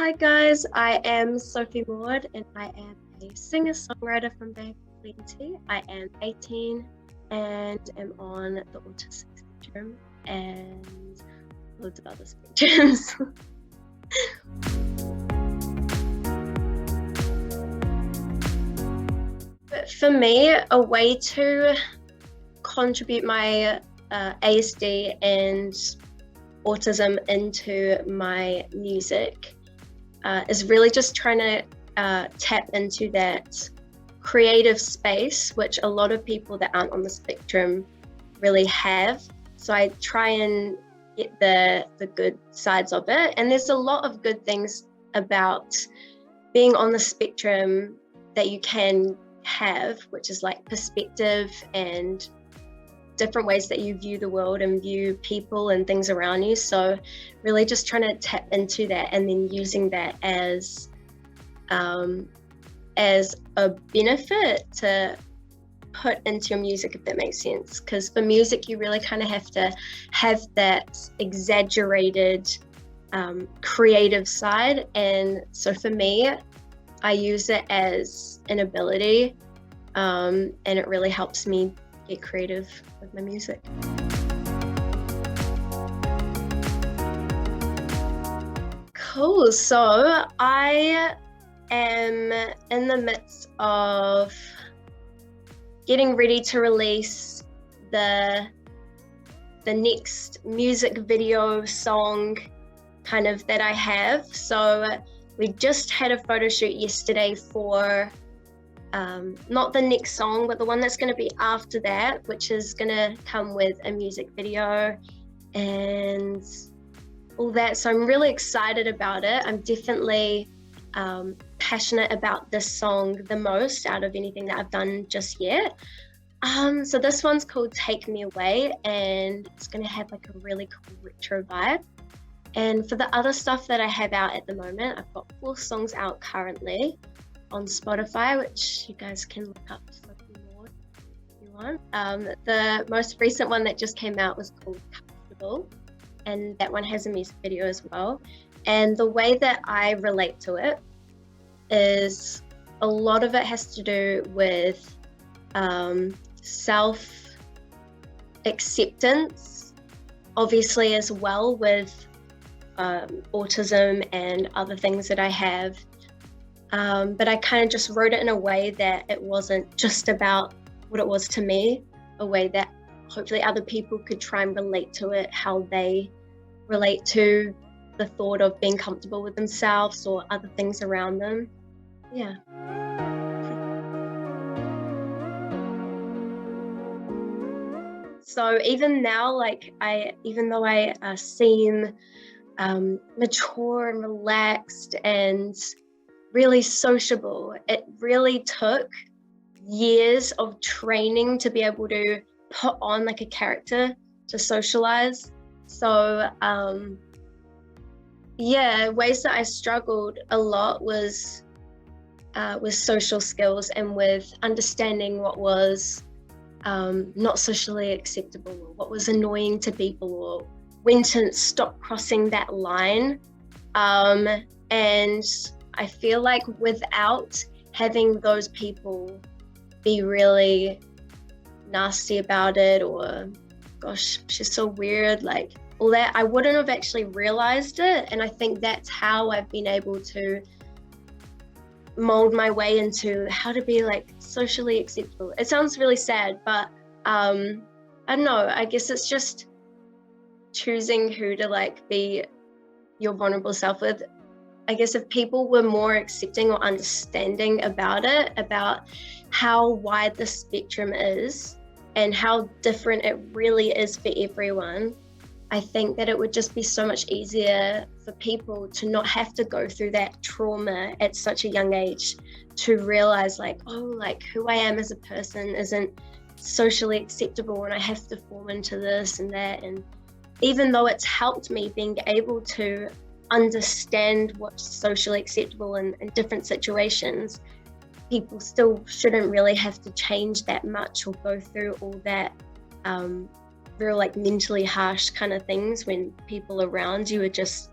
Hi guys, I am Sophie Maude and I am a singer-songwriter from Plenty. I am 18 and am on the autistic spectrum and loads of other spectrums. But for me, a way to contribute my ASD and autism into my music is really just trying to tap into that creative space, which a lot of people that aren't on the spectrum really have. So I try and get the good sides of it. And there's a lot of good things about being on the spectrum that you can have, which is like perspective and different ways that you view the world and view people and things around you. So really just trying to tap into that and then using that as a benefit to put into your music, if that makes sense. Because for music, you really kind of have to have that exaggerated creative side. And so for me, I use it as an ability and it really helps me get creative with my music. Cool, so I am in the midst of getting ready to release the next music video song kind of that I have. So we just had a photo shoot yesterday for not the next song, but the one that's going to be after that, which is going to come with a music video and all that. So I'm really excited about it. I'm definitely passionate about this song the most out of anything that I've done just yet. So this one's called Take Me Away, and it's going to have like a really cool retro vibe. And for the other stuff that I have out at the moment, I've got 4 songs out currently on Spotify, which you guys can look up Sophie Maude if you want. The most recent one that just came out was called Comfortable, and that one has a music video as well. And the way that I relate to it is a lot of it has to do with self-acceptance, obviously, as well with autism and other things that I have. But I kind of just wrote it in a way that it wasn't just about what it was to me, a way that hopefully other people could try and relate to it, how they relate to the thought of being comfortable with themselves or other things around them. Yeah. So even now, even though I seem mature and relaxed and really sociable, it really took years of training to be able to put on like a character to socialize. So ways that I struggled a lot was with social skills and with understanding what was not socially acceptable or what was annoying to people or when to stop crossing that line. And I feel like without having those people be really nasty about it or, gosh, she's so weird, like all that, I wouldn't have actually realized it. And I think that's how I've been able to mold my way into how to be like socially acceptable. It sounds really sad, but I don't know, I guess it's just choosing who to like be your vulnerable self with. I guess if people were more accepting or understanding about it, about how wide the spectrum is and how different it really is for everyone, I think that it would just be so much easier for people to not have to go through that trauma at such a young age, to realize like, oh, like who I am as a person isn't socially acceptable and I have to form into this and that. And even though it's helped me being able to understand what's socially acceptable in different situations, people still shouldn't really have to change that much or go through all that real like mentally harsh kind of things when people around you are just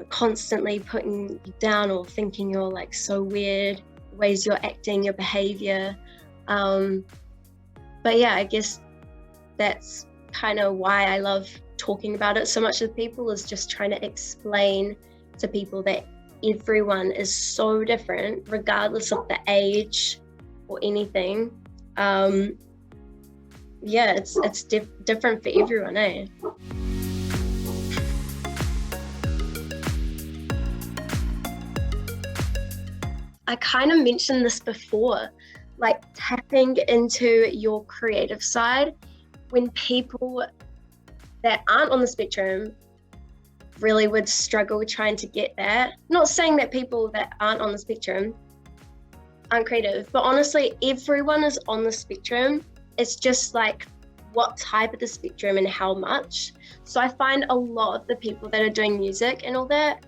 constantly putting you down or thinking you're like so weird, ways you're acting, your behavior. But yeah, I guess that's kind of why I love talking about it so much with people, is just trying to explain to people that everyone is so different regardless of the age or anything. Yeah, it's different for everyone, eh? I kind of mentioned this before, like tapping into your creative side. When people that aren't on the spectrum really would struggle trying to get that. Not saying that people that aren't on the spectrum aren't creative, but honestly, everyone is on the spectrum. It's just like what type of the spectrum and how much. So I find a lot of the people that are doing music and all that,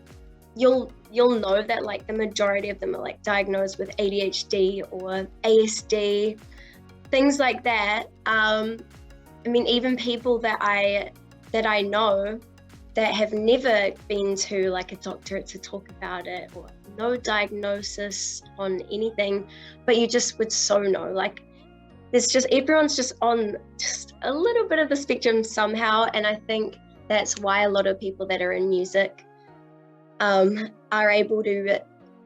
you'll know that like the majority of them are like diagnosed with ADHD or ASD, things like that. I mean, even people that I know that have never been to like a doctor to talk about it, or no diagnosis on anything, but you just would so know, like everyone's just on just a little bit of the spectrum somehow. And I think that's why a lot of people that are in music are able to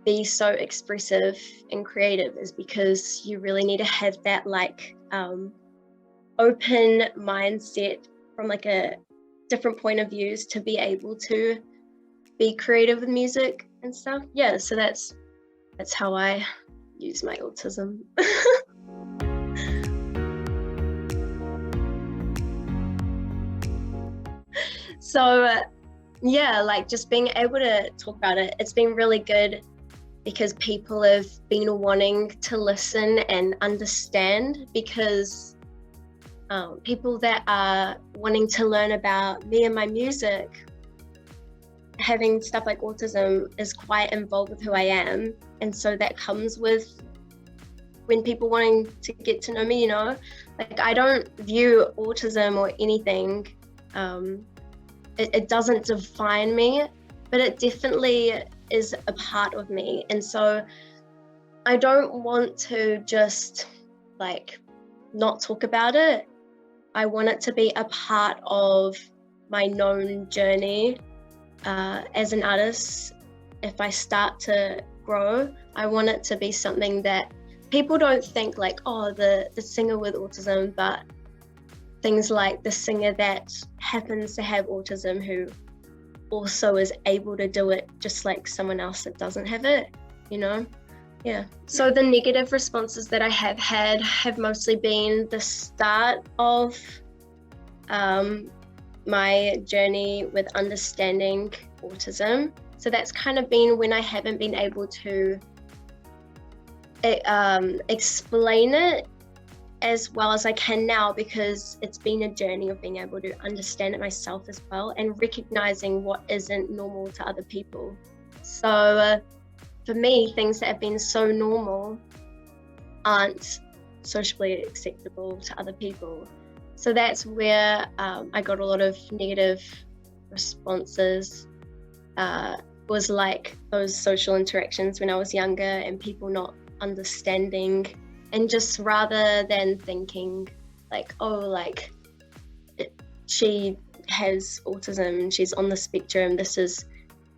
be so expressive and creative, is because you really need to have that like open mindset from like a different point of views to be able to be creative with music and stuff. Yeah, so that's how I use my autism. So yeah, like just being able to talk about it, it's been really good because people have been wanting to listen and understand, because people that are wanting to learn about me and my music, having stuff like autism is quite involved with who I am. And so that comes with when people wanting to get to know me, you know, like I don't view autism or anything, it doesn't define me, but it definitely is a part of me. And so I don't want to just like not talk about it. I want it to be a part of my known journey as an artist. If I start to grow, I want it to be something that people don't think like, oh, the singer with autism, but things like the singer that happens to have autism who also is able to do it just like someone else that doesn't have it, you know? Yeah. So the negative responses that I have had have mostly been the start of my journey with understanding autism. So that's kind of been when I haven't been able to explain it as well as I can now, because it's been a journey of being able to understand it myself as well, and recognizing what isn't normal to other people. So for me, things that have been so normal aren't socially acceptable to other people. So that's where I got a lot of negative responses. Was like those social interactions when I was younger and people not understanding, and just rather than thinking like, oh, like she has autism and she's on the spectrum, this is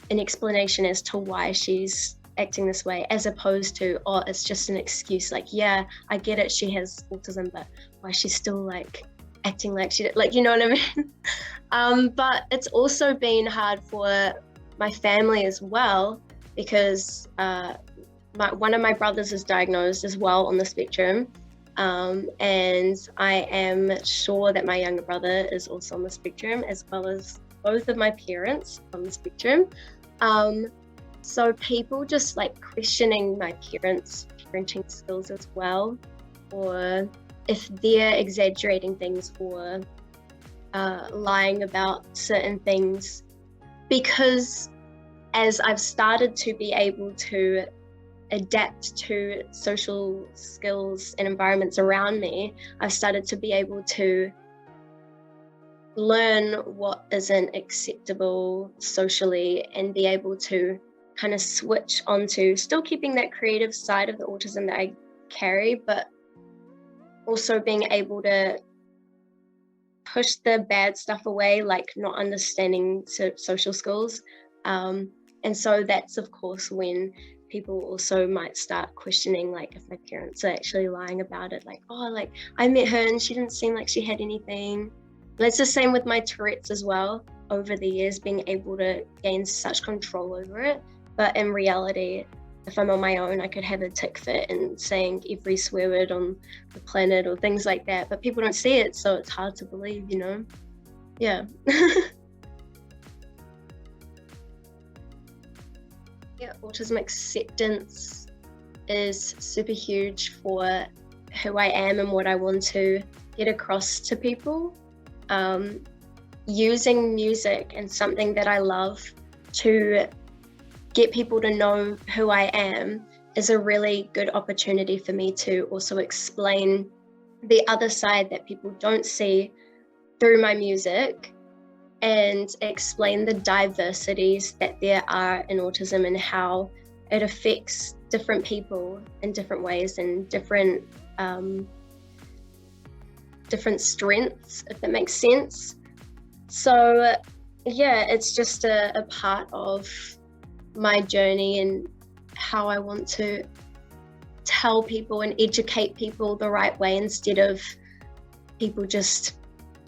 an explanation as to why she's acting this way, as opposed to, oh, it's just an excuse, like, yeah, I get it, she has autism, but why she's still like acting like she did, like, you know what I mean? But it's also been hard for my family as well, because one of my brothers is diagnosed as well on the spectrum, and I am sure that my younger brother is also on the spectrum, as well as both of my parents on the spectrum. So people just like questioning my parents' parenting skills as well, or if they're exaggerating things or lying about certain things, because as I've started to be able to adapt to social skills and environments around me, I've started to be able to learn what isn't acceptable socially and be able to kind of switch onto still keeping that creative side of the autism that I carry, but also being able to push the bad stuff away, like not understanding social skills. And so that's, of course, when people also might start questioning, like, if my parents are actually lying about it, like, oh, like, I met her and she didn't seem like she had anything. And it's the same with my Tourette's as well, over the years, being able to gain such control over it. But in reality, if I'm on my own, I could have a tick fit and saying every swear word on the planet or things like that. But people don't see it, so it's hard to believe, you know? Yeah. Yeah, autism acceptance is super huge for who I am and what I want to get across to people. Using music and something that I love to get people to know who I am is a really good opportunity for me to also explain the other side that people don't see through my music, and explain the diversities that there are in autism and how it affects different people in different ways and different strengths, if that makes sense. So yeah, it's just a part of my journey and how I want to tell people and educate people the right way, instead of people just,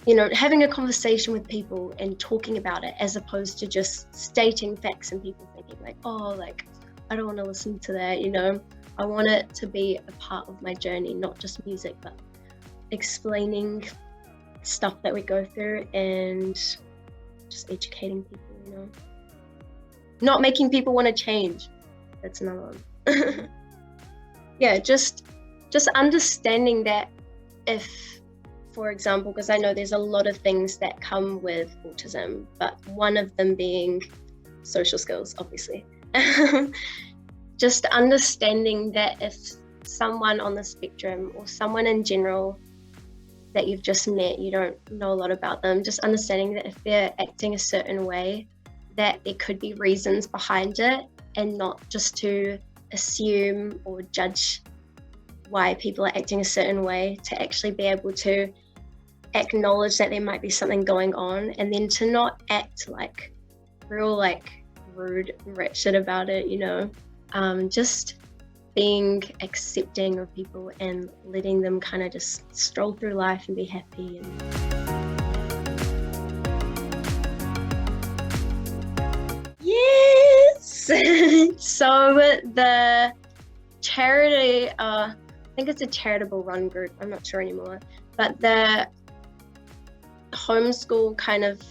you know, having a conversation with people and talking about it, as opposed to just stating facts and people thinking like, oh, like, I don't want to listen to that, you know. I want it to be a part of my journey, not just music, but explaining stuff that we go through and just educating people, you know. Not making people want to change. That's another one. Yeah, just understanding that if, for example, because I know there's a lot of things that come with autism, but one of them being social skills, obviously. Just understanding that if someone on the spectrum or someone in general that you've just met, you don't know a lot about them, just understanding that if they're acting a certain way, that there could be reasons behind it, and not just to assume or judge why people are acting a certain way, to actually be able to acknowledge that there might be something going on, and then to not act like real like rude and wretched about it, you know. Just being accepting of people and letting them kind of just stroll through life and be happy. Yes! So the charity, I think it's a charitable run group, I'm not sure anymore, but the homeschool kind of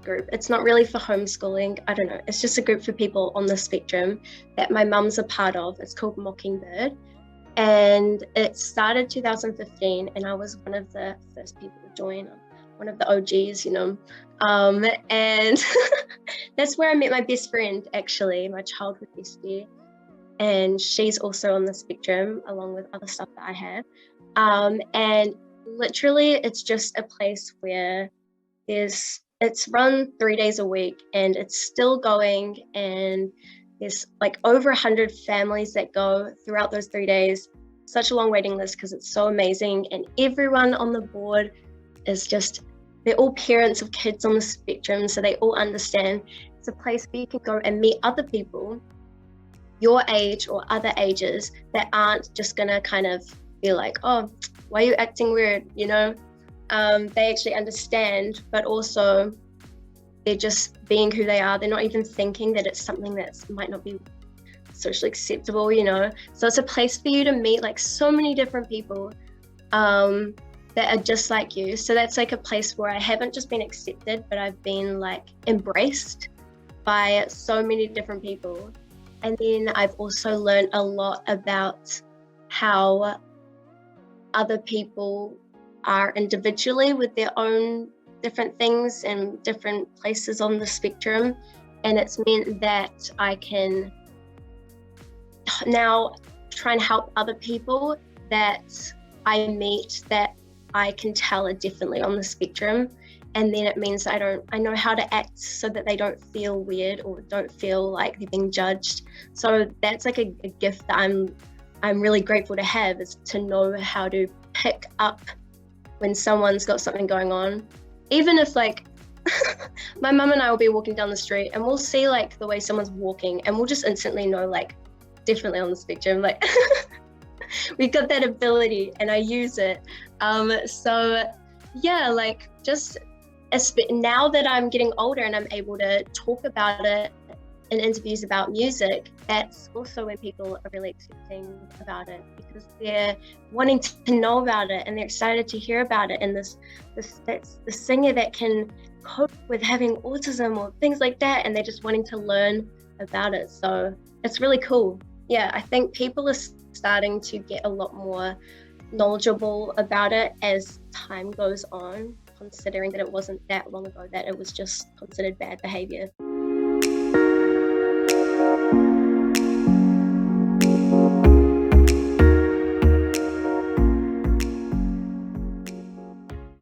group, it's not really for homeschooling, I don't know, it's just a group for people on the spectrum that my mum's a part of. It's called Mockingbird, and it started 2015, and I was one of the first people to join, one of the OGs, you know. And that's where I met my best friend, actually, my childhood bestie, and she's also on the spectrum along with other stuff that I have. And literally it's just a place where it's run 3 days a week, and it's still going, and there's like over 100 families that go throughout those 3 days. Such a long waiting list because it's so amazing, and everyone on the board is just, they're all parents of kids on the spectrum, so they all understand. It's a place where you can go and meet other people your age or other ages that aren't just gonna kind of be like, oh, why are you acting weird, you know? They actually understand, but also they're just being who they are. They're not even thinking that it's something that might not be socially acceptable, you know? So it's a place for you to meet like so many different people that are just like you. So that's like a place where I haven't just been accepted, but I've been like embraced by so many different people. And then I've also learned a lot about how other people are individually with their own different things and different places on the spectrum. And it's meant that I can now try and help other people that I meet that I can tell are differently on the spectrum. and then it means I know how to act so that they don't feel weird or don't feel like they're being judged. So that's like a gift that I'm really grateful to have, is to know how to pick up when someone's got something going on. Even if like my mum and I will be walking down the street and we'll see like the way someone's walking and we'll just instantly know like definitely on the spectrum, like we've got that ability and I use it. So yeah, like just now that I'm getting older and I'm able to talk about it in interviews about music, that's also when people are really accepting about it, because they're wanting to know about it and they're excited to hear about it. And that's the singer that can cope with having autism or things like that, and they're just wanting to learn about it. So it's really cool. Yeah, I think people are starting to get a lot more knowledgeable about it as time goes on, considering that it wasn't that long ago that it was just considered bad behavior.